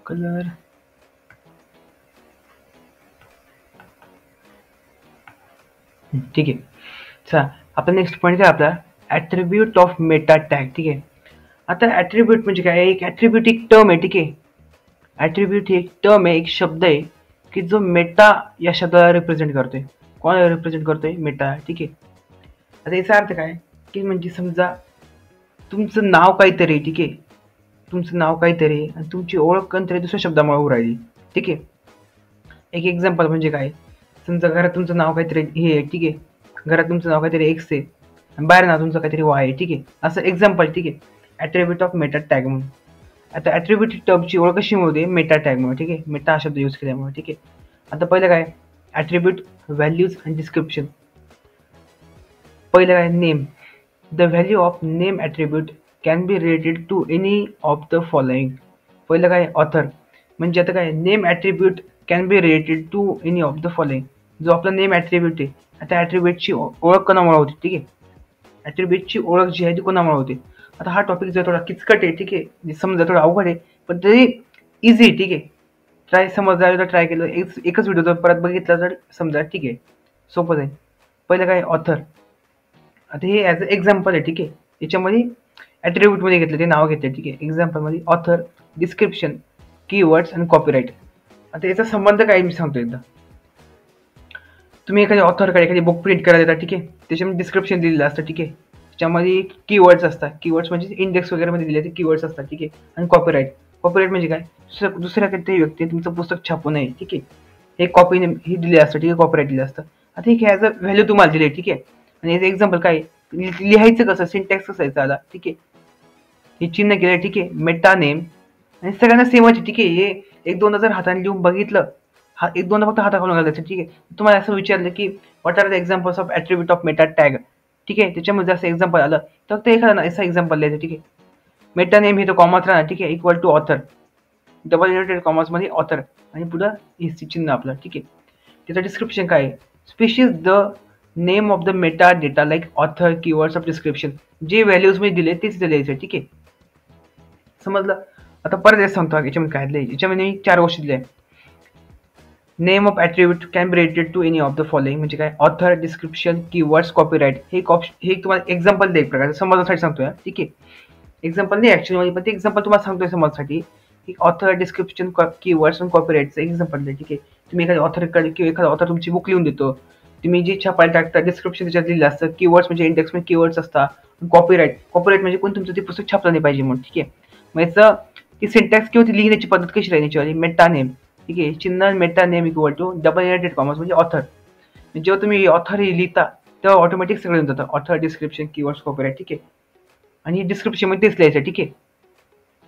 Colour ठीक आहे. चला आपला नेक्स्ट पॉईंट काय आपला ॲट्रिब्यूट ऑफ मेटा टॅग. ठीक आहे. आता ॲट्रिब्यूट म्हणजे काय, एक ॲट्रिब्यूट एक टर्म आहे. ठीक आहे. ॲट्रिब्यूट ही एक टर्म आहे, एक शब्द आहे की जो मेटा या शब्दाला रिप्रेझेंट करतोय. कोणाला रिप्रेझेंट करतोय? मेटा. ठीक आहे. आता याचा अर्थ काय की म्हणजे समजा तुमचं नाव काहीतरी आहे. ठीक आहे. तुमचं नाव काहीतरी आहे आणि तुमची ओळख कोणतरी दुसऱ्या शब्दामुळे होऊ राहिली. ठीक आहे. एक एक्झाम्पल म्हणजे काय, समजा घरात तुमचं नाव काहीतरी हे आहे. ठीक आहे. घरात तुमचं नाव काहीतरी एक्स आहे आणि बाहेर नाव तुमचं काहीतरी वाय आहे. ठीक आहे. असं एक्झाम्पल. ठीक आहे. ॲट्रिब्यूट ऑफ मेटा टॅग म्हणून. आता ॲट्रिब्यूट टर्मची ओळख कशी मिळते? मेटा टॅगमुळे. ठीक आहे. मेटा हा शब्द यूज केल्यामुळे. ठीक आहे. आता पहिलं काय, ॲट्रिब्यूट व्हॅल्यूज आणि डिस्क्रिप्शन. पहिलं काय, name. The value of name attribute can be related to any of the following. पहिलं काय, ऑथर. म्हणजे आता काय, name attribute can be related to any of the following. जो आपला नेम ॲट्रिब्यूट आहे, आता ॲट्रिब्यूटची ओळख कोणामुळे होते? ठीक आहे. ॲट्रिब्यूटची ओळख जी आहे ती कोणामुळे होते? आता हा टॉपिक जर थोडा किचकट आहे. ठीक आहे. समजा थोडा अवघड आहे पण तरी इझी आहे. ठीक आहे. ट्राय समजला तर ट्राय केलं, एकच व्हिडिओ जर परत बघितला तर समजा ठीक आहे, सोपं जाईल. पहिलं काय, ऑथर. आता हे ॲज अ एक्झाम्पल आहे. ठीक आहे. याच्यामध्ये ॲट्रिब्यूटमध्ये घेतलं ते नाव घेतलं. ठीक आहे. एक्झाम्पलमध्ये ऑथर, डिस्क्रिप्शन, कीवर्ड्स आणि कॉपीराईट. आता याचा संबंध काय मी सांगतो एकदा. तुम्ही एखाद्या ऑथरकडे एखादी बुक प्रिंट करायला देता. ठीक आहे. त्याच्यामध्ये डिस्क्रिप्शन दिलेलं असतं. ठीक आहे. त्याच्यामध्ये कीवर्ड्स असतात. कीवर्ड्स म्हणजे इंडेक्स वगैरेमध्ये दिले ते कीवर्ड्स असतात. ठीक आहे. आणि कॉपीराईट. कॉपीराईट म्हणजे काय, दुसऱ्या कोणत्याही व्यक्ती तुमचं पुस्तक छापू नये. ठीक आहे. हे कॉपीने हे दिले असतं. ठीक आहे. कॉपीराईट दिलं असतं. आता हे ॲज अ व्हॅल्यू तुम्हाला दिली. ठीक आहे. आणि याचं एक्झाम्पल काय, लिहायचं कसं, सिंटॅक्स कसं आहे आला. ठीक आहे. हे चिन्ह केलं. ठीक आहे. मेटा नेम आणि सगळ्यांना सेमच. ठीक आहे. हे एक दोनदा जर हाताने लिहून बघितलं, हा एक दोनदा फक्त हाताखालून घालायचं. ठीक आहे. तुम्हाला असं विचारलं की what are the examples of attribute of meta tag. ठीक आहे. त्याच्यामध्ये असं एक्झाम्पल आलं तर ते एखादा असं एक्झाम्पल लिहायचं. ठीक आहे. मेटा नेम हे तो कॉमर्स राहणार. ठीक आहे. Equal to author, double inverted कॉमर्समध्ये ऑथर आणि पुढं हिस्ट्री चिन्ह आपलं. ठीक आहे. त्याचं डिस्क्रिप्शन काय आहे, special the name of the Meta data like author, keywords of description. जे व्हॅल्यूजमध्ये दिले तेच लिहायचं. ठीक आहे. समजलं. आता परत एक सांगतो याच्यामध्ये काय दिलं. याच्यामध्ये मी 4 गोष्टी दिल्या. Name of attribute can be related to any of the following म्हणजे काय, ऑथर, डिस्क्रिप्शन, कीवर्ड्स, कॉपीराईट. हे एक तुम्हाला एक्झाम्पल दे, एक प्रकारचं समजण्यासाठी सांगतोय. ठीक आहे. एक्झाम्पल नाही ॲक्च्युअली, पण ते एक्झाम्पल तुम्हाला सांगतोय समजण्यासाठी की ऑथर, डिस्क्रिप्शन, कीवर्ड्स आणि कॉपीराईटचं एक्झाम्पल द्या. ठीक आहे. तुम्ही एखाद्या ऑथरकडे किंवा एखादा ऑथर तुमची बुक लिहून देतो, तुम्ही जे छापायला टाकता डिस्क्रिप्शन त्याच्यात लिहिलं असतं, कीवर्ड्स म्हणजे इंडेक्समध्ये कीवर्ड्स असतात, कॉपीराईट म्हणजे कोण तुमचं ते पुस्तक छापलं नाही पाहिजे म्हणून. ठीक आहे. मग याचं ती सिंटॅक्स किंवा ती लिहिण्याची पद्धत कशी राहिली, मेटा नेम. ठीक आहे. चिन्ह meta name equal to double inverted commas म्हणजे ऑथर. जेव्हा तुम्ही ऑथर हे लिहिता तेव्हा ऑटोमॅटिक सगळं येऊन जातं, ऑथर, डिस्क्रिप्शन, कीवर्ड्स, कॉपीराईट. ठीक आहे. आणि डिस्क्रिप्शनमध्ये तेच लिहायचं. ठीक आहे.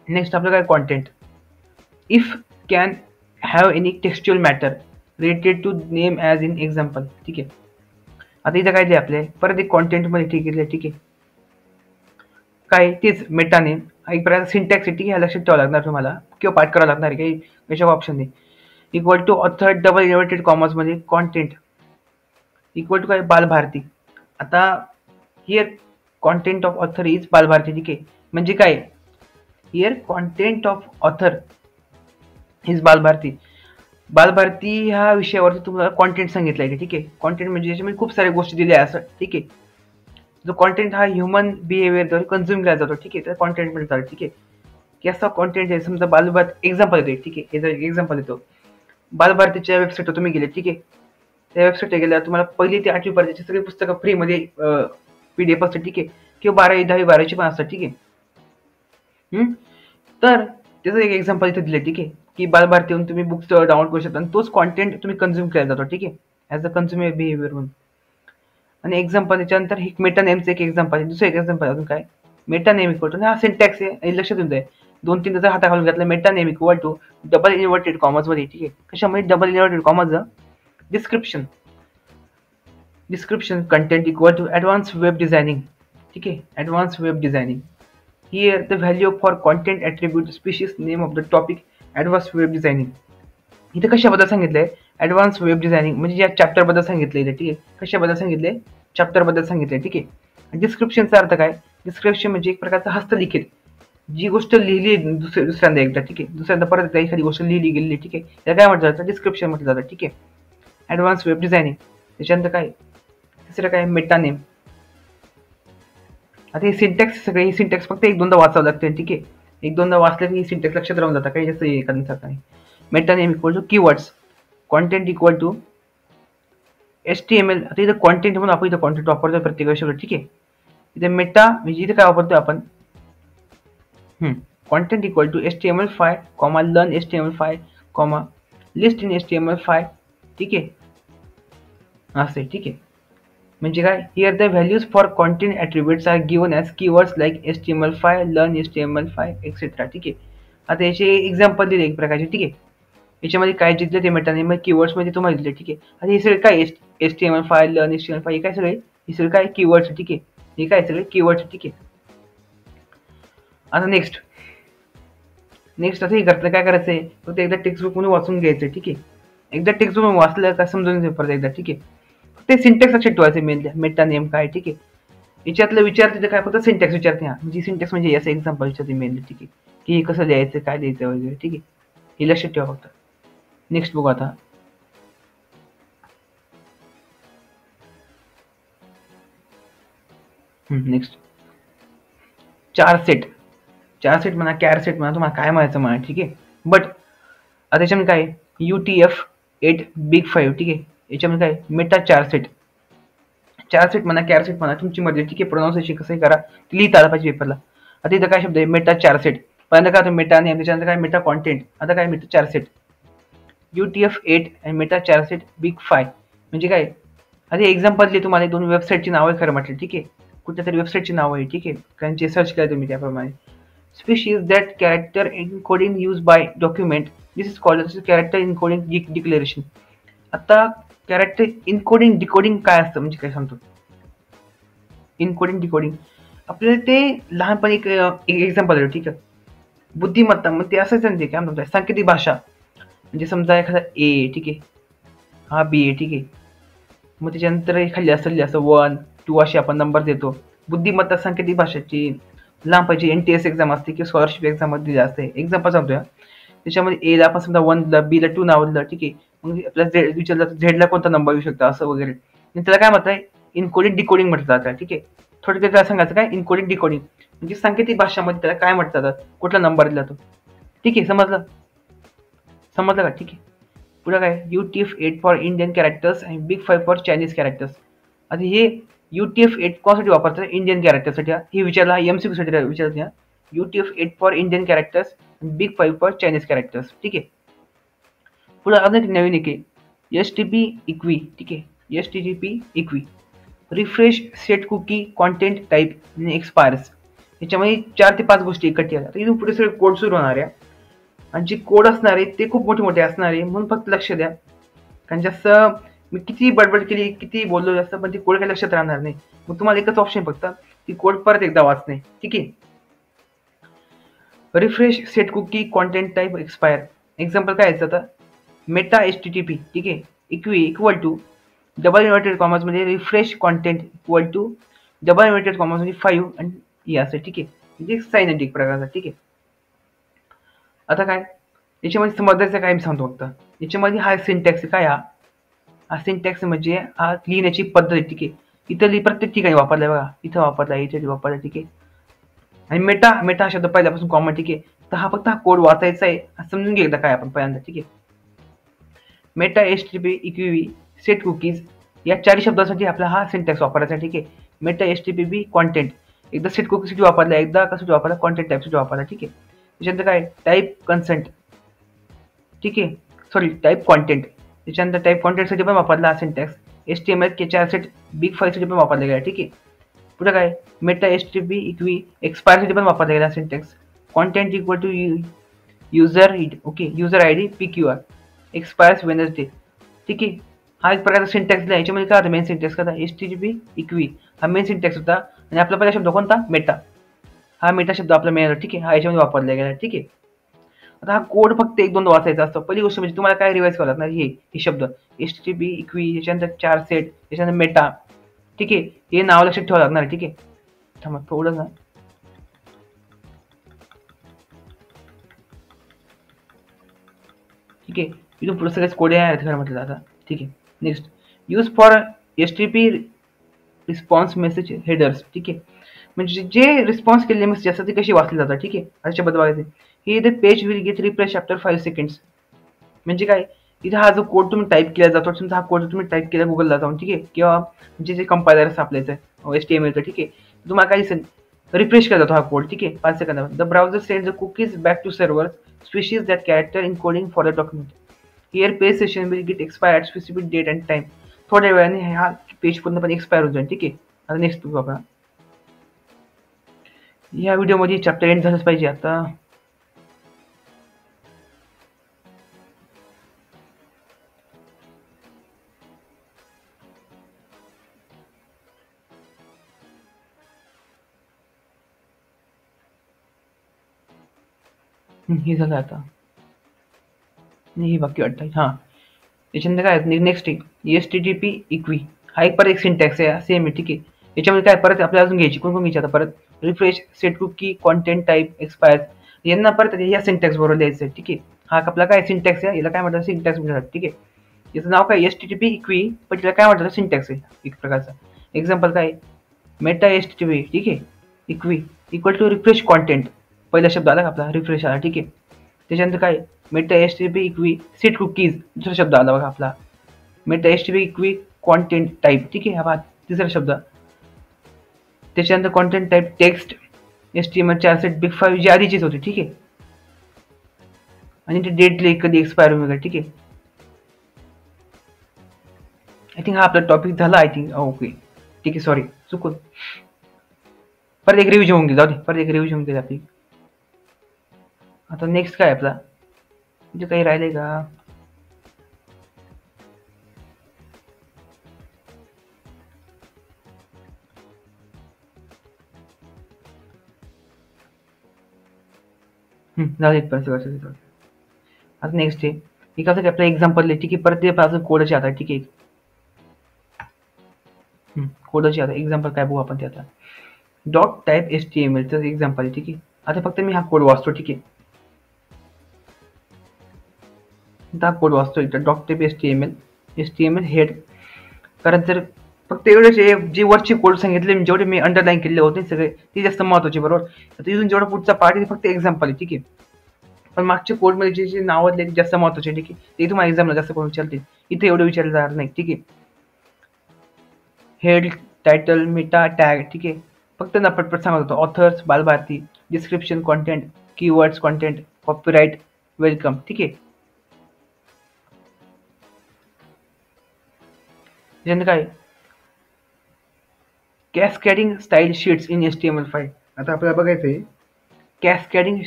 नेक्स्ट आपलं काय, content. If can have any textual matter related to name as in example. ठीक आहे. आता इथं काय दिलं आपले, परत एक कॉन्टेंटमध्ये ठीक आहे. ठीक आहे. काय, तेच मेटा नेम एक प्रकारचा सिंटॅक्स. ठीक आहे. लक्षात ठेवावं लागणार तुम्हाला किंवा पाठ करावं लागणार आहे, काही याच्या ऑप्शन नाही. Equal to author, double inverted कॉमर्समध्ये कॉन्टेंट इक्वल टू काय, बालभारती. आता here content of author is Balbharati. ठीक आहे. म्हणजे काय, here content of author is Balbharati. Balbharati ह्या विषयावरती तुम्हाला कॉन्टेंट सांगितलं आहे. ठीक आहे. कॉन्टेंट म्हणजे याच्यामध्ये खूप साऱ्या गोष्टी दिल्या असं. ठीक आहे. जो कॉन्टेंट हा ह्युमन बिहेवियरद्वारे कन्झ्युम केला जातो. ठीक आहे. तर कॉन्टेंटमध्ये चालतं. ठीक आहे. की असा कॉन्टेंट आहे, समजा बालभारती एक्झाम्पल येतो. ठीक आहे. याचा एक्झाम्पल येतो, बालभारतीच्या वेबसाईटवर तुम्ही गेले. ठीक आहे. त्या वेबसाईटवर गेल्यावर तुम्हाला पहिली ते 8वी पर्यंतची सगळी पुस्तकं फ्रीमध्ये PDF असतात. ठीक आहे. किंवा 12वी, 10वी, 12वीची पण असतात. ठीक आहे. तर त्याचं एक एक्झाम्पल इथे दिलं. ठीक आहे. की बालभारतीवरून तुम्ही बुक्स डाउनलोड करू शकता आणि तोच कॉन्टेंट तुम्ही कन्झ्युम केला जातो. ठीक आहे. ॲज अ कन्झ्युमर बिहेवियर म्हणून. आणि एक्झाम्पल त्याच्यानंतर एक मेटा नेमचं एक एक्झाम्पल आहे. दुसरं एक एक्झाम्पल अजून काय, मेटा नेम इक्वल टू, हा सिंटॅक्स आहे हे लक्षात येऊन जाईल. 2-3 जर हाता घालून घातला, meta name equal to double inverted कॉमर्समध्ये. ठीक आहे. कशामध्ये, double inverted commas. Description content equal to advance web designing. ठीक आहे. Advance web designing. Here the value for content attribute specifies name of the topic advance web designing. इथं कशाबद्दल सांगितलंय, advance web designing म्हणजे या चॅप्टरबद्दल सांगितलं इथे. ठीक आहे. कशाबद्दल सांगितले, चॅप्टरबद्दल सांगितलंय. ठीक आहे. डिस्क्रिप्शनचा अर्थ काय, डिस्क्रिप्शन म्हणजे एक प्रकारचा हस्तलिखित जी गोष्ट लिहिली आहे दुसऱ्यांदा एकदा, ठीक आहे, दुसऱ्यांदा परत एकदा एखादी गोष्ट लिहिली गेलेली, ठीक आहे, त्याला काय म्हटलं जातं, डिस्क्रिप्शन म्हटलं जातं, ठीक आहे. ॲडव्हान्स वेब डिझायनिंग, त्याच्यानंतर काय, तिसरं काय, मेटा नेम. आता हे सिंटॅक्स, सगळे ही सिंटॅक्स फक्त एक दोनदा वाचावं लागते, ठीक आहे. एक दोनदा वाचलं की सिंटॅक्स लक्षात राहून जातं, काही जास्त हे करण्यासारखं नाही. Meta name equal to keywords, content equal to HTML. आता इथं कॉन्टेंट म्हणून आपण इथं कॉन्टेंट वापरतो प्रत्येक गोष्टीवर, ठीक आहे. इथे मेटा म्हणजे इथे काय वापरतोय आपण, content equal to HTML5, comma learn HTML5, comma list in HTML5, ठीक आहे, असं आहे, ठीक आहे. म्हणजे काय, here the values for content attributes are given as keywords like HTML5, learn HTML5 etcetera, ठीक आहे. आता याचे एक्झाम्पल दिले एक प्रकारचे, ठीक आहे. याच्यामध्ये काय जिथले ते मेटाने मग कीवर्ड्समध्ये तुम्हाला दिले, ठीक आहे. आता हे सगळे काय HTML5, लर्न HTML5 हे काय सगळे, हे सगळे काय कीवर्ड्स, ठीक आहे. हे काय सगळे कीवर्ड्स, ठीक आहे. आता नेक्स्ट आता हे करता काय करायचं आहे, फक्त एकदा टेक्स्टबुक म्हणून वाचून घ्यायचं, ठीक आहे. एकदा टेक्स्टबुक वाचलं का समजून घ्यायचं परत एकदा, ठीक आहे. ते सिंटॅक्स लक्षात ठेवायचं मेन, मेटा नेम काय, ठीक आहे. याच्यातलं विचारते ते काय, फक्त सिंटॅक्स विचारते, हा म्हणजे सिंटॅक्स म्हणजे असं एक्झाम्पल विचारते मेनली, ठीक आहे, की कसं लिहायचं, काय लिहायचं वगैरे, ठीक आहे. हे लक्षात ठेवा फक्त. नेक्स्ट बघू आता. नेक्स्ट चार सेट म्हणा, कॅर सेट म्हणा, तुम्हाला काय म्हणायचं म्हणा, ठीक आहे. बट आता याच्यामध्ये काय, UTF-8 बिग 5, ठीक आहे. याच्यामध्ये काय, मेटा चार सेट म्हणा, कॅर सेट म्हणा, तुमची मर्जी, ठीक आहे. प्रोनाऊन्सिएशन कसंही करा, लिहिता आलं पाहिजे पेपरला. आता इथं काय शब्द आहे, मेटा चार सेट. पहिल्यांदा काय, मेटा नेम, त्याच्यानंतर काय, मेटा कॉन्टेंट, आता काय, मेटा चार सेट, UTF-8 आणि मेटा चार सेट बिग 5 म्हणजे काय. आता एक्झाम्पल दिली तुम्हाला, दोन वेबसाईटची नावं खरं म्हटलं, ठीक आहे. कुठल्या तरी वेबसाईटची नाव आहे, ठीक आहे, कारण जे सर्च केलं तुम्ही त्याप्रमाणे. Species that character encoding use by document, this is called character encoding declaration. आता कॅरेक्टर इनकोडिंग डिकोडिंग काय असतं म्हणजे काय सांगतो. इनकोडिंग डिकोडिंग आपल्याला ते लहानपणी एक एक्झाम्पल आहे, ठीक आहे. बुद्धिमत्ता मग ते असंच नाही, काय म्हणतात सांकेतिक भाषा, म्हणजे समजा एखादा ए, ठीक आहे, हा बी आहे, ठीक आहे. मग त्याच्यानंतर खाली असेल असं 1, 2 असे आपण नंबर देतो. बुद्धिमत्ता सांकेतिक भाषेची लांबची NTS एक्झाम असते किंवा स्कॉलरशिप एक्झाम मध्ये दिली असते. एक्झाम्पल सांगतोय, त्याच्यामध्ये एला आपण समजा 1 दिलं, बीला 2 नाव दिलं, ठीक आहे. मग आपल्याला विचारलं झेडला कोणता नंबर येऊ शकतो असं वगैरे. त्याला काय म्हणतात, इनकोडिंग डिकोडिंग म्हटलं जातं, ठीक आहे. थोडक्यात त्याला सांगायचं काय, इनकोडिंग डिकोडिंग म्हणजे सांकेतिक भाषामध्ये त्याला काय म्हटलं जातं, कुठला नंबर दिला तो, ठीक आहे. समजलं का, ठीक आहे. पुढे काय, UTF-8 फॉर इंडियन कॅरेक्टर्स आणि बिग 5 फॉर चायनीज कॅरेक्टर्स. आता हे UTF-8 कोणासाठी वापरतात, इंडियन कॅरेक्टरसाठी. हे विचारला MCQ साठी विचारत. UTF-8 फॉर इंडियन कॅरेक्टर्स आणि बिग 5 फॉर चायनीज कॅरेक्टर्स, ठीक आहे. पुढे अजून एक नवीन एक आहे, STP इक्वी, ठीक आहे. STP equiv refresh set cookie content type आणि एक्सपायर्स. याच्यामध्ये 4 ते 5 गोष्टी एकत्र येतात. इथून पुढे सगळे कोड सुरू होणार आहे आणि जे कोड असणार आहे ते खूप मोठे मोठे असणार आहे, म्हणून फक्त लक्ष द्या. कारण जास्त मी किती बडबड केली, किती बोललो जास्त, पण ती कोड काही लक्षात राहणार नाही. मग तुम्हाला एकच ऑप्शन फक्त, ती कोड परत एकदा वाचणे, ठीक आहे. Refresh set cookie content type expire. Example काय यायचं आता, मेटा HTTP, ठीक आहे, equal to double inverted commas मध्ये refresh content equal to double inverted commas मध्ये 5 आणि हे असं, ठीक आहे. म्हणजे सायनेटिक प्रकारचा, ठीक आहे. आता काय याच्यामध्ये समजायचं काय मी सांगतो फक्त. याच्यामध्ये हा सिंटॅक्स काय, हा सिंटॅक्स म्हणजे हा लिहिण्याची पद्धत, ठीक आहे. इथं प्रत्येक ठिकाणी वापरलाय बघा, इथं वापरला, इथे वापरला, ठीक आहे. आणि मेटा हा शब्द पहिल्यापासून कॉमन, ठीक आहे. तर हा फक्त हा कोड वाचायचा आहे, समजून घे एकदा काय आपण पहिल्यांदा, ठीक आहे. Meta HTTP equi set cookies या 4 शब्दासाठी आपला हा सिंटॅक्स वापरायचा, ठीक आहे. मेटा HTTP कॉन्टेंट एकदा सेट कुकीसाठी वापरला, एकदा कशासाठी वापरला, कॉन्टेंट टाईपसाठी वापरला, ठीक आहे. त्याच्यानंतर काय, टाईप कन्सेंट, ठीक आहे, सॉरी टाईप कॉन्टेंट. त्याच्यानंतर टाईप कॉन्टेंटसाठी पण वापरला हा सिंटॅक्स. HTML के 4 सेट बिग 5 साठी पण वापरला गेला, ठीक आहे. पुढे काय, मेटा HTTP इक्वी एक्सपायर साठी पण वापरला गेला syntax. Content equal to user okay, user ID PQR expires Wednesday, ठीक आहे. हा एक प्रकारचा सिंटॅक्स दिला. याच्यामध्ये काय होता, मेन सिंटॅक्स काय होता, HTTP इक्वी हा मेन सिंटॅक्स होता. आणि आपला पहिला शब्द कोणता, मेटा. हा मेटा शब्द आपला मेन, ठीक आहे, हा याच्यामध्ये वापरला गेला, ठीक आहे. आता हा कोड फक्त 1-2 वाचायचा असतो. पहिली गोष्ट म्हणजे तुम्हाला काय रिवाइज करावं लागणार, हे शब्द HTTP इक्वी, याच्यानंतर 4 सेट, याच्यानंतर मेटा, ठीक आहे. हे नाव लक्षात ठेवावं लागणार, ठीक आहे. थांबा थोडं ना, ठीक आहे. इथून पुढे सगळेच कोड आहेत खरं म्हटलं आता. ठीक आहे. Next use for HTTP response message headers. ठीक आहे. म्हणजे जे रिस्पॉन्स केलेले मेसेज असतात ते कसे वाचले जातात. ठीक आहे. अशा शब्द बघायचे. Here the page will get refresh after 5 seconds. म्हणजे काय, इथे हा जो कोड तुम्ही टाईप केला जातो, समजा हा कोड तुम्ही टाईप केला गुगलला जाऊन, ठीक आहे, किंवा जे कंपायलर आपल्या इथं HTMLचं, ठीक आहे, तुम्हाला काय दिसेल, रिफ्रेश केला जातो हा कोड. ठीक आहे, 5 सेकंदावर. The browser send the cookies back to server specifies that character encoding for the document. Here page session will get expire at specific date and time. थोड्या वेळाने हा पेज पूर्णपणे एक्सपायर होऊन जाईल. ठीक आहे. आता नेक्स्ट बघू आपण. या व्हिडिओमध्ये चॅप्टर एंड झालंच पाहिजे आता. हे झालं आता. ही वाक्य वाटतं. हां, याच्यानंतर काय नेक्स्ट आहे HTTP इक्वी. हा एक परत एक सिंटॅक्स आहे, सेम आहे. ठीक आहे. याच्यामध्ये काय परत आपल्याला अजून घ्यायची, कोण घ्यायची आता परत, refresh, set cookie, content type, expire, यांना परत या सिंटॅक्स बरोबर द्यायचं आहे. ठीक आहे. हा आपला काय सिंटॅक्स आहे, याला काय म्हणतात सिंटॅक्स म्हणतात. ठीक आहे. याचं नाव काय HTTP इक्वी, पण त्याला काय म्हणतात सिंटॅक्स आहे एक प्रकारचा. एक्झाम्पल काय, मेटा HTTP. ठीक आहे. Equiv equal to refresh content. पहिला शब्द आला का आपला, रिफ्रेश आला. ठीक आहे. त्याच्यानंतर काय, Meta HTTP equi set cookies, दुसरा शब्द आला बघा आपला. Meta HTTP equi content type. ठीक आहे. हा तिसरा शब्द. त्याच्यानंतर content type text, HTML 4 set big 5 जी आधीचीच होती. ठीक आहे. आणि ते डेट कधी एक्सपायर वगैरे. ठीक आहे. आय थिंक हा आपला टॉपिक झाला. I think okay. ठीक आहे. सॉरी चुकून परत एक रिव्हिजन होऊन गेली. जाऊ दे, परत एक रिव्हिजन होऊन गेली आपली. आता नेक्स्ट काय आपला, म्हणजे काही राहिलंय का. जाऊ दे पण सगळं. आता नेक्स्ट आहे एक असं आपलं एक्झाम्पल आहे. ठीक आहे. परत ते अजून कोडचे आता. ठीक आहे. कोडचे आता एक्झाम्पल काय बघू आपण ते आता. डॉट टाईप HTML चं एक्झाम्पल आहे. ठीक आहे. आता फक्त मी हा कोड वाचतो. ठीक आहे. हा कोड वाचतो इथं, डॉट टाईप HTML हेड. कारण जर फक्त एवढे जे वरचे कोड सांगितले, जेवढे मी अंडरलाईन केलेले होते सगळे, ते जास्त महत्वाचे. बरोबर. आता इथून जेवढा पुढचा पार्ट आहे फक्त एक्झाम्पल आहे. ठीक आहे. पण मागच्या कोडमध्ये जे नाव जास्त महत्वाचे. ठीक आहे. ते तुम्हाला एक्झामला जास्त करून विचारतील. इथे एवढं विचारलं जाणार नाही. ठीक आहे. Head, title, Meta, tag. ठीक आहे. फक्त ना पटपट सांगत होतो. Authors Balbharati, description, content, keywords, content, copyright, welcome. ठीक आहे. त्याच्यानंतर काय, cascading style sheets in HTML5. आता आपल्याला बघायचं आहे cascading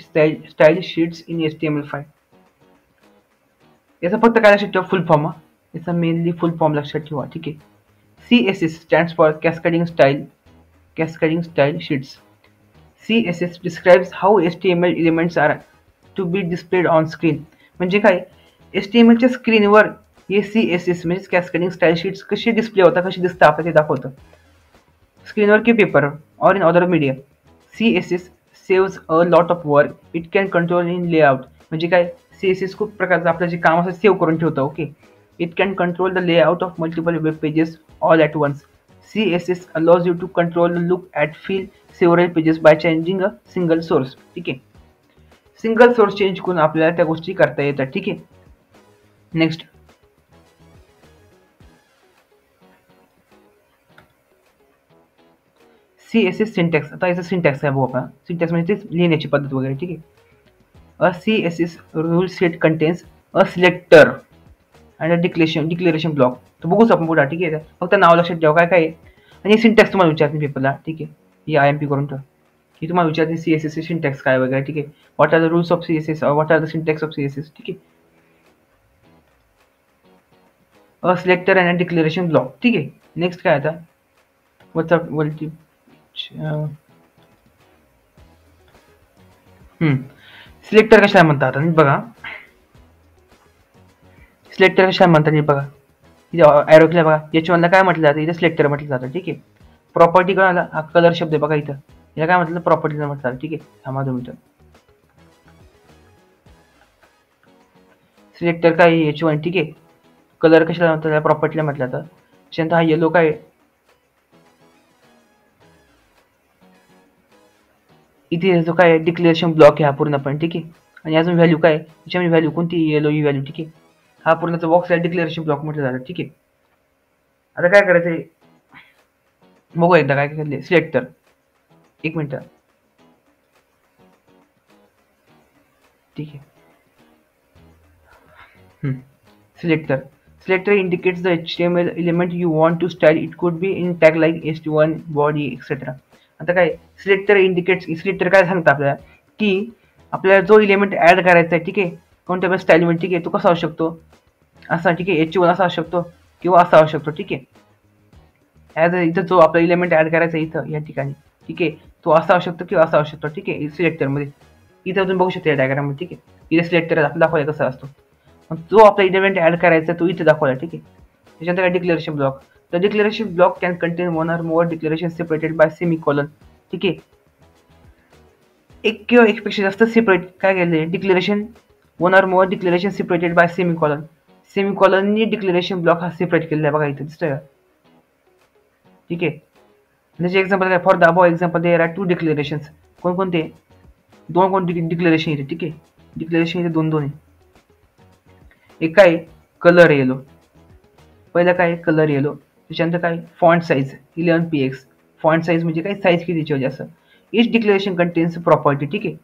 style sheets in HTML5. याचा फक्त काय लक्षात ठेवा, फुल फॉर्म. याचा मेनली फुल फॉर्म लक्षात ठेवा. ठीक आहे. CSS stands for Cascading Style Sheets. CSS describes how HTML elements are to be displayed on screen. म्हणजे काय, HTMLच्या स्क्रीनवर हे CSS म्हणजे कॅस्केडिंग स्टाईल शीट्स कशी डिस्प्ले होतात, कशी दिसतात आपल्याला ते दाखवतं. स्क्रीनवर की पेपर और in other media. CSS saves a lot of work. It can control in layout. म्हणजे काय, CSS खूप प्रकारचं आपलं जे काम असं सेव्ह करून ठेवतं. Okay. It can control the layout of multiple web pages all at once. CSS allows you to control the look and feel several pages by changing a single source. ठीक आहे. सिंगल सोर्स चेंज करून आपल्याला त्या गोष्टी करता येतात. ठीक आहे. Next, CSS syntax. आता याचा सिंटॅक्स आहे बघू आपण. सिंटॅक्स म्हणजे तेच लिहिण्याची पद्धत वगैरे. ठीक आहे. अ CSS rule set contains a selector आणि डिक्लेरेशन ब्लॉक. तर बघूच आपण पुढे. ठीक आहे. फक्त नाव लक्षात ठेवा काय काय आहे. आणि सिंटॅक्स तुम्हाला विचारते पेपरला. ठीक आहे. ही IMP करून ठेवा. ही तुम्हाला विचारते CSS सिंटॅक्स काय वगैरे. ठीक आहे. What are the rules of CSS, what are the syntax of CSS. ठीक आहे. अ सिलेक्टर आणि डिक्लेरेशन ब्लॉक. ठीक आहे. नेक्स्ट काय आता, सिलेक्टर कशाला म्हणतात बघा. सिलेक्टर कशाला म्हणतात बघा. इथे एरोक्ला बघा, H1 ला काय म्हटलं जातं, इथे सिलेक्टर म्हटलं जातं. ठीक आहे. प्रॉपर्टी कळाला, हा कलर शब्द आहे बघा इथं, याला काय म्हटलं, प्रॉपर्टीला म्हटलं जातं. ठीक आहे. थांबा 2 मिनिटं. सिलेक्टर काय H1 ठीक आहे. कलर कशाला म्हणतात त्या प्रॉपर्टीला म्हटलं तर त्याच्यानंतर हा येलो काय इथे जो काय डिक्लेरेशन ब्लॉक आहे हा पूर्णपणे ठीक आहे. आणि अजून व्हॅल्यू काय त्याच्यामध्ये व्हॅल्यू कोणती येलो ही व्हॅल्यू ठीक आहे. हा पूर्णचा बॉक्स आहे डिक्लेरेशन ब्लॉक म्हटलं झालं ठीक आहे. आता काय करायचंय बघू एकदा काय केले सिलेक्टर एक मिनिट ठीक आहे. Selector indicates the HTML element you want to style. It could be in tag like h1 body etc. आता काय सिलेक्टर काय सांगतं आपल्याला की आपल्याला जो इलेमेंट ऍड करायचा आहे ठीक आहे कोणत्या पण स्टाईलमध्ये ठीक आहे तो कसा असू शकतो असा ठीक आहे H1 असा असू शकतो किंवा असा असू शकतो ठीक आहे. ॲज इथं जो आपला इलेमेंट ऍड करायचा आहे इथं या ठिकाणी ठीक आहे तो असा असू शकतो किंवा असा असू शकतो ठीक आहे सिलेक्टरमध्ये. इथं तुम्ही बघू शकता या डायग्राममध्ये ठीक आहे. इथे सिलेक्टर आपल्याला दाखवायला कसा असतो जो आपला इलेमेंट ऍड करायचा तो इथे दाखवला ठीक आहे. त्याच्यानंतर काय declaration block. The declaration block can contain one or more declaration separated by semicolon ठीक आहे. एक किंवा एकपेक्षा जास्त सेपरेट काय केले declaration one or more declaration separated by semicolon. सेमीकॉलननी डिक्लेरेशन ब्लॉक हा सेपरेट केलेला आहे बघा इथे दिसतोय ठीक आहे. त्याचे एक्झाम्पल काय for the above example there are two declarations कोणकोणते दोन डिक्लेरेशन येते ठीक आहे. डिक्लेरेशन इथे दोन आहे. एक काय कलर येलो पहिला काय कलर येलो त्याच्यानंतर काय font size 11px font size म्हणजे काय साईज कितीची होती असं. इच डिक्लेरेशन कंटेन्स प्रॉपर्टी ठीक आहे.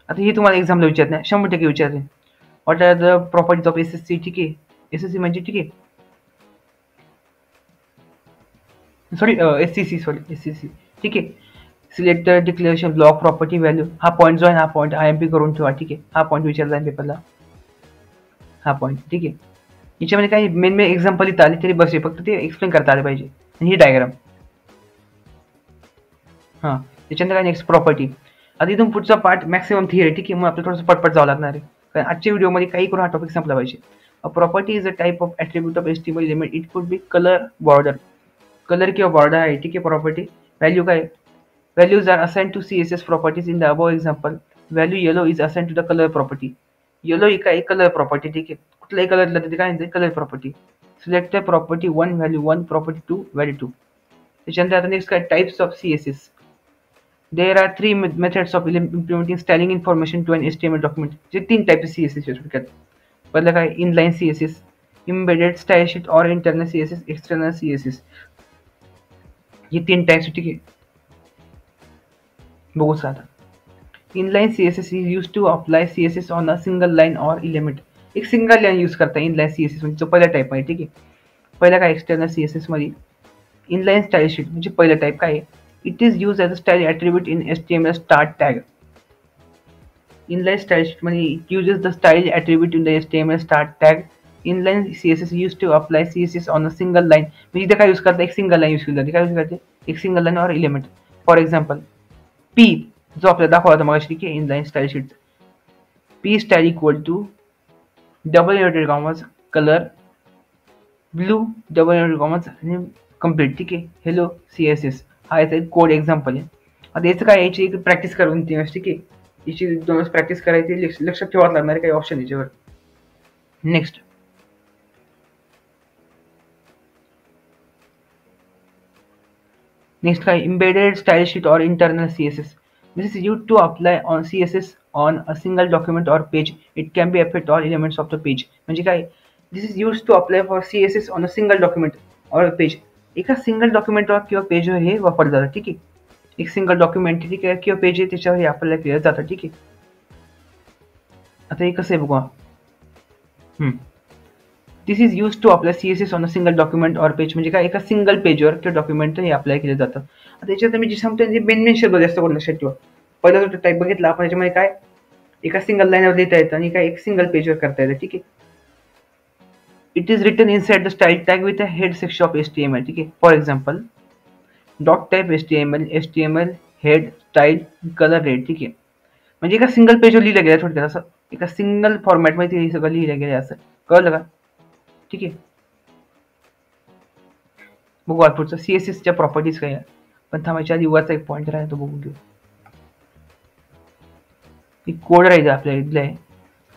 आता हे तुम्हाला एक्झामला विचारत नाही 100% विचारते what are the properties of SSC ठीक आहे. SSC म्हणजे ठीक आहे सॉरी SCC ठीक आहे. Selector declaration block property value हा पॉईंट जो आहे हा पॉईंट IMP करून ठेवा ठीक आहे. हा पॉईंट विचारला आहे पेपरला हा पॉईंट ठीक आहे. याच्यामध्ये काही मेन एक्झाम्पल इथं आले तरी बस फक्त ते एक्सप्लेन करता आले पाहिजे. आणि ही डायग्राम हां त्याच्यानंतर काय नेक्स्ट प्रॉपर्टी. आता इथून पुढचा पार्ट मॅक्सिमम थिअरी ठीक आहे. मग आपल्याला थोडंसं पटपट जावं लागणार आहे कारण आजच्या व्हिडिओमध्ये काही करून हा टॉपिक संपला पाहिजे. A property is a type of attribute of HTML element. It could be colour border colour किंवा बॉर्डर आहे ठीक आहे. प्रॉपर्टी व्हॅल्यू काय values are assign to CSS properties in the above example. Value yellow is assign to the colour property. Yellow ही काय colour property ठीक आहे. कुठल्याही कलरला तिथे काय म्हणते colour property. Select property 1 value 1 property 2 value 2. त्याच्यानंतर आता नेक्स्ट काय types of CSS. There are 3 methods of implementing styling information to an HTML document. जे 3 टाइप CSS थोडक्यात. पहिलं काय inline CSS embedded style sheet or internal CSS external CSS. ये 3 types ठीक आहे. बघू आता inline CSS is used to apply CSS on a single line or element. एक सिंगल लाईन यूज करता इनलाइन CSS म्हणजे जो पहिला टाईप आहे ठीक आहे. पहिला काय एक्सटर्नल CSS मध्ये इनलाइन स्टाईल शीट म्हणजे पहिला टाईप काय आहे it is use as a style attribute in HTML start tag. Inline style sheet मध्ये it uses the style attribute in the HTML start tag. Inline CSS use to apply CSS on a single line म्हणजे इथे काय use करता एक single line use केली जाते. काय use करते एक single line or element. For example P जो आपल्याला दाखवला होता मगाशी ठीक आहे inline style sheet. P style equal to double inverted commas colour blue double inverted commas आणि कम्प्लीट ठीक आहे. हेलो CSS हा याचा एक कोड एक्झाम्पल आहे. आता याचं काय याची एक प्रॅक्टिस करून ठीक आहे. याची 2 प्रॅक्टिस करायची लक्षात ठेवावं लागणार काही ऑप्शन याच्यावर. नेक्स्ट काय embedded style sheet or internal CSS. This is used to apply on CSS on a single document or page. It can be affect all elements of the page. म्हणजे काय this is used to apply for CSS on a single document or a page. एका single डॉक्युमेंटवर किंवा पेजवर हे वापरलं जातं ठीक आहे. एक सिंगल डॉक्युमेंट ठीक आहे किंवा पेज आहे त्याच्यावर हे आपल्याला केलं जातं ठीक आहे. आता हे कसं आहे बघा this is use to apply CSS on a single document or page म्हणजे काय एका सिंगल पेजवर किंवा डॉक्युमेंट हे अप्लाय केलं जातं. आता याच्यात मी जे सांगतो ते मेन शब्द जास्त करून लक्षात ठेवा. पहिला जो टाईप बघितला आपण याच्यामध्ये काय एका सिंगल लाईनवर लिहिता येतं आणि काय एक सिंगल पेजवर करता येतं ठीक आहे. It is written inside the style tag with a head section of HTML ठीक आहे. For example dot type HTML head style colour red ठीक आहे. म्हणजे एका सिंगल पेजवर लिहिलं गेलं थोडक्यात असं एका सिंगल फॉर्मॅटमध्ये हे सगळं लिहिलं गेलं असं कळलं का ठीक आहे. बघू पुढचं CSSच्या प्रॉपर्टीज काय आहे पण थांबायच्या आधी वरचा एक पॉईंट आहे तो बघून घेऊ. एक कोड राहायचा आपल्या इथला आहे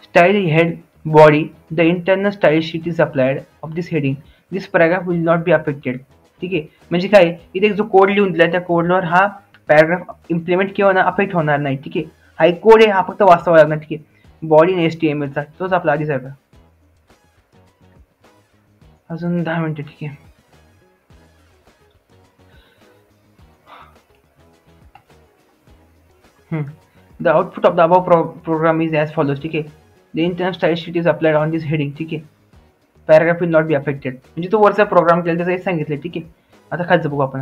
style head body, the internal style sheet is applied of this heading, this paragraph will not be affected. ठीक आहे, म्हणजे काय इथे जो कोड लिहून दिला त्या कोडवर हा पॅराग्राफ इम्प्लिमेंट किंवा ना अफेक्ट होणार नाही. ठीक आहे, हा एक कोड आहे, हा फक्त वाचवावा लागणार. ठीक आहे, बॉडी आणि HTML चा तोच आपला आधी सारखा. अजून 10 मिनिटं. ठीक आहे. The output of the above program is as follows. ठीक आहे, the internal style sheet is applied on this heading. ठीक आहे, paragraph will not be affected. म्हणजे तो वरचा प्रोग्राम केला त्याचं हेच सांगितलं. ठीक आहे, आता खालचं बघू आपण.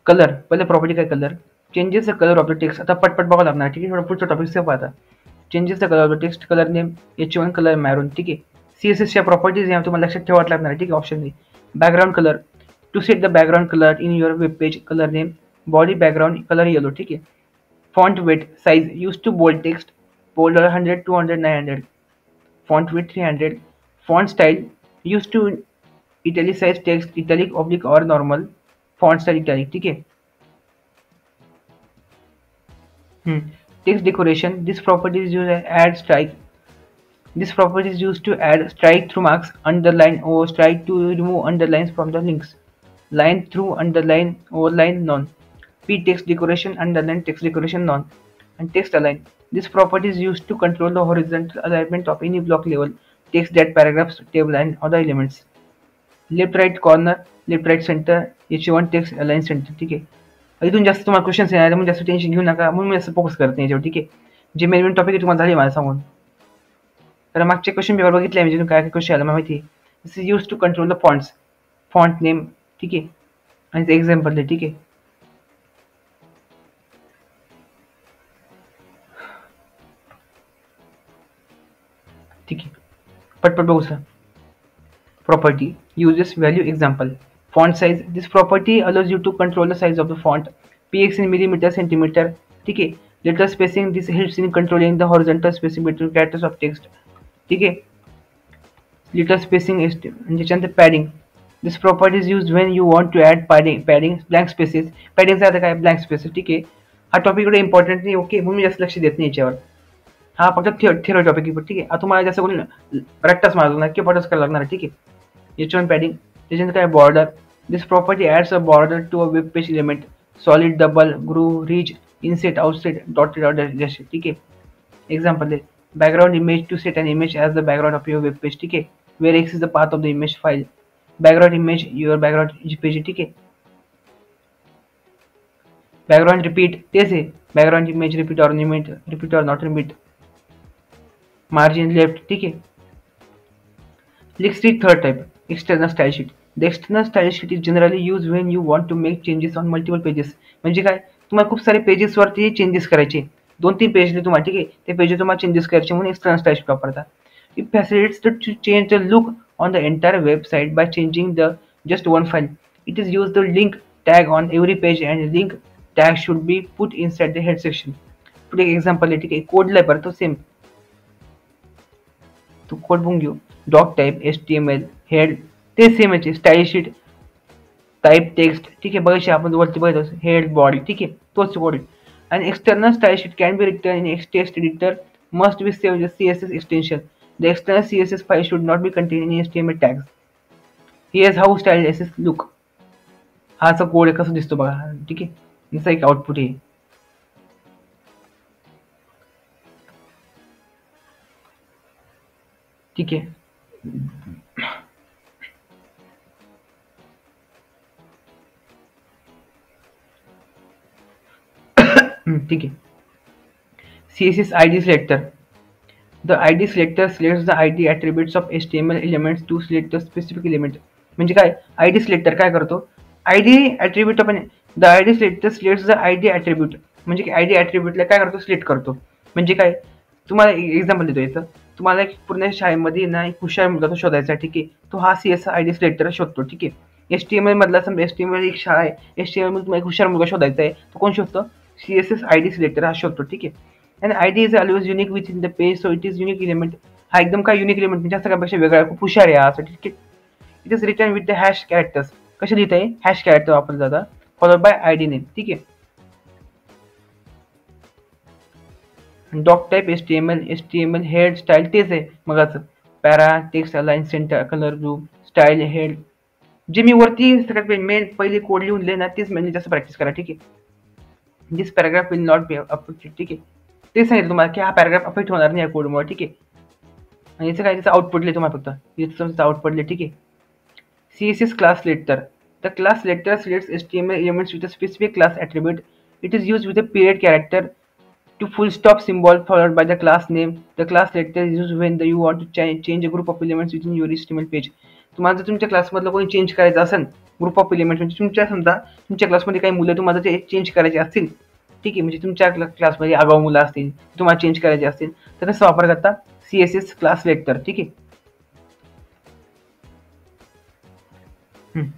कलर, पहिले प्रॉपर्टी काय, colour changes the colour of the text. आता पटपट बघावं लागणार. ठीक आहे, थोडं पुढचं टॉपिक सेफ आता. Changes the colour of the text, colour name H1 colour maroon. ठीक आहे, CSS च्या प्रॉपर्टीज या तुम्हाला लक्षात ठेवावं लागणार. ठीक आहे, ऑप्शन नाही. Background colour, to set the background colour in your web page, colour name body background colour yellow. ठीक आहे, font weight size use to bold text, bold 100, 200, 900, font weight 300, font style use to italicise text, italic oblique और normal, font style italic. ठीक आहे. Text decoration, this property is used to add strike. This property is used to add strike through marks, underline, overstrike to remove underlines from the links. Line through, underline, overline, none. P text decoration, underline, text decoration, none. And text align. This property is used to control the horizontal alignment of any block level text, that paragraphs, table, and other elements. Left right corner, left right center, H1 text align center. ठीक आहे, इथून जास्त तुम्हाला questions येणार म्हणून जास्त tension घेऊ नका, म्हणून मी असं फोकस करत नाही याच्यावर. ठीक आहे, जे मेन मेन टॉपिक आहे तुम्हाला झाले मला सांगून. तर मागचे क्वेश्चन पेपर बघितले म्हणजे काय काय क्वेश्चन आला मला माहिती आहे. This is use to control the fonts, font name. ठीक आहे, आणि ते एक्झाम्पल आहे. ठीक आहे, ठीक आहे, पटपट बघू sir. Property uses value example. Font size, this property allows you to control the size of the font, px in millimeter, centimeter. ठीक आहे, letter spacing, this helps in controlling the horizontal spacing between characters of text. ठीक आहे, letter spacing is त्याच्यानंतर padding. This property is used when you want to add padding blank spaces. padding चा काय blank spaces. ठीक आहे, हा topic एवढा important नाही. ओके, म्हणून मी जास्त लक्ष देत नाही याच्यावर. हा फक्त थिअरी टॉपिक आहे. ठीक आहे, आता तुम्हाला जास्त करून प्रॅक्टिस मारणार नक्की पटच करायला लागणार. ठीक आहे, H1 padding, त्याच्यानंतर काय border. This property adds a border to a web page element, solid, double, groove, rich, inset, outset, dotted order जसे. ठीक आहे, एक्झाम्पल आहे. Background image, to set an image as the background of your web page. ठीक आहे, where x is the path of the image file. Background image your background page. ठीक आहे, background repeat तेच आहे. Background image repeat or not repeat. Margin left. ठीक आहे. Next is third type, external style sheet. The external style sheet is generally used when you want to make changes on multiple pages. म्हणजे काय, तुम्हाला खूप सारे pages वरती changes करायचे, 2-3 पेजले तुम्हाला. ठीक आहे, ते पेज तुम्हाला चेंजेस करायचे म्हणून एक्सटर्नल स्टाईल शीट वापरता. It facilitates to change the look on the entire website by changing the just one file. It is used the link tag on every page and link tag should be put inside the head section. पुढे एक example आहे. ठीक आहे, कोडला परत तो same, तो code बघून घेऊ. डॉक टाईप, HTML, हेड ते सेम आहे. Style sheet, type text. ठीक आहे, बघायची आपण वरती बघतो हेड, बॉडी. ठीक आहे, तोच कोड. आणि external style sheet can be return in text editor, must be save the CSS extension. The external CSS file should not be contain in HTML tags. Heirs how style SS look. हा असा code कसं दिसतो बघा. ठीक आहे, जसं एक output आहे. ठीक आहे, ठीक आहे. CSS ID selector. The ID selector selects the ID attributes of HTML elements to select the specific element. म्हणजे काय, ID selector काय करतो, ID attribute आपण the ID selector selects the ID attribute. म्हणजे ID attributeला काय करतो, सिलेक्ट करतो. म्हणजे काय, तुम्हाला एक्झाम्पल देतो याचं. तुम्हाला एक पूर्ण शाळेमध्ये ना एक हुशार मुलगा तो शोधायचा. ठीक आहे, तो हा CSS ID selector शोधतो. ठीक आहे, HTML मधला समजा HTML एक शाळा आहे, HTML मध्ये तुम्हाला एक हुशार मुलगा शोधायचा आहे, तो कोण शोधतो, CSS ID selector हा शोधतो. ठीक आहे, and ID is always unique within the page, so it is unique element. हा एकदम काय युनिक एलिमेंट म्हणजे असं कापेक्षा वेगळा, खूप हुशार आहे असं. ठीक आहे, it is return with the hash characters. कसे लिहित आहे, हॅश कॅरेक्टर वापरलं जातं, फॉलोड बाय ID नेम. ठीक आहे, doc type H T M L head style तेच आहे मगाच. Para text align centre colour group style head जे मी वरती सगळ्यात मेन पहिले कोड लिहून लिहिले ना तेच म्हणजे जास्त प्रॅक्टिस करा. ठीक आहे. This paragraph will not be affected. ठीक आहे. ते सांगितलं तुम्हाला की हा पॅराग्राफ अफेक्ट होणार नाही या कोडमुळे. ठीक आहे. आणि याचं काय त्याचं आउटपुट लिहिले तुम्हाला फक्त याचं आउटपुट लिहिले. ठीक आहे. CSS class selector. The class selector selects HTML elements with a specific class attribute. It is used with a period character to full stop symbol followed by the class name. The class selector is used when you want to change a group of elements within your HTML page. तुम्हाला जर तुमच्या क्लासमधलं कोणी change करायचं असेल group of element म्हणजे तुमच्या समजा तुमच्या क्लासमध्ये काही मुलं तुम्हाला ते चेंज करायचे असतील. ठीक आहे. म्हणजे तुमच्या क्लासमध्ये आगाऊ मुलं असतील तुम्हाला चेंज करायचे असतील तर कसं वापर करता CSS क्लास सिलेक्टर. ठीक आहे.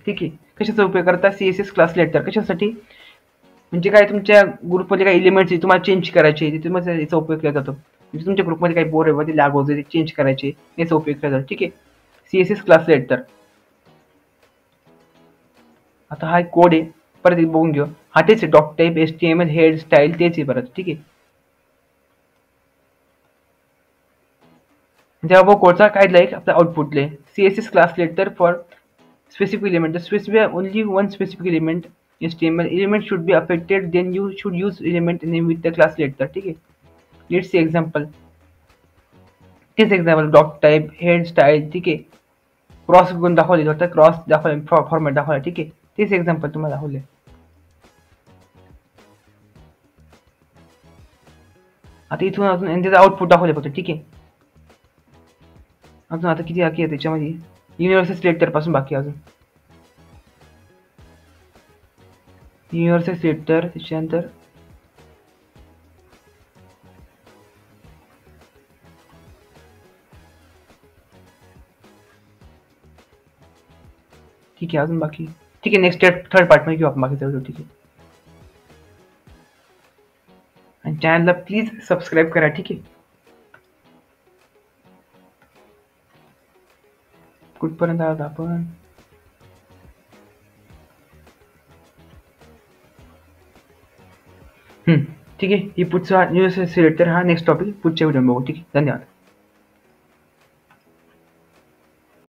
ठीक आहे. कशाचा उपयोग करता CSS क्लास सिलेक्टर कशासाठी म्हणजे काय तुमच्या ग्रुपमध्ये काही एलिमेंट्स तुम्हाला चेंज करायचे ते तुम्हाला याचा उपयोग केला जातो. म्हणजे तुमच्या ग्रुपमध्ये काही बोर आहे ते लागू होते ते चेंज करायचे याचा उपयोग केला जातो. ठीक आहे. CSS class selector. आता हा कोड आहे परत बघून घेऊ. हा तेच आहे doc type HTML head style तेच आहे परत. ठीक आहे. जेव्हा कोडचा काय लाईक आपला आउटपुट ले CSS class selector for specific element. The specify only one specific element HTML element should be affected. Then you should use element name with the class selector. ठीक है. Let's see example. this example doc type head style. ठीक है. Cross गुण दाखवले होता cross दाखवले format दाखवला. ठीक आहे. तेच एक्झाम्पल तुम्हाला दाखवले. आता इथून अजून त्याचं आउटपुट दाखवले फक्त. ठीक आहे. अजून आता किती बाकी आहे त्याच्यामध्ये युनिव्हर्सल सिलेक्टर पासून बाकी अजून युनिव्हर्सल सिलेक्टर त्याच्यानंतर ठीक आहे अजून बाकी. ठीक आहे. नेक्स्ट थर्ड पार्ट मध्ये घेऊ आपण बाकी सगळं. ठीक आहे. आणि चॅनलला प्लीज सबस्क्राईब करा. ठीक आहे. कुठपर्यंत आहोत आपण ठीक आहे. ही पुढचा युनिव्हर्सल सिलेक्टर हा नेक्स्ट टॉपिक पुढच्या व्हिडिओ बघू. ठीक आहे. धन्यवाद.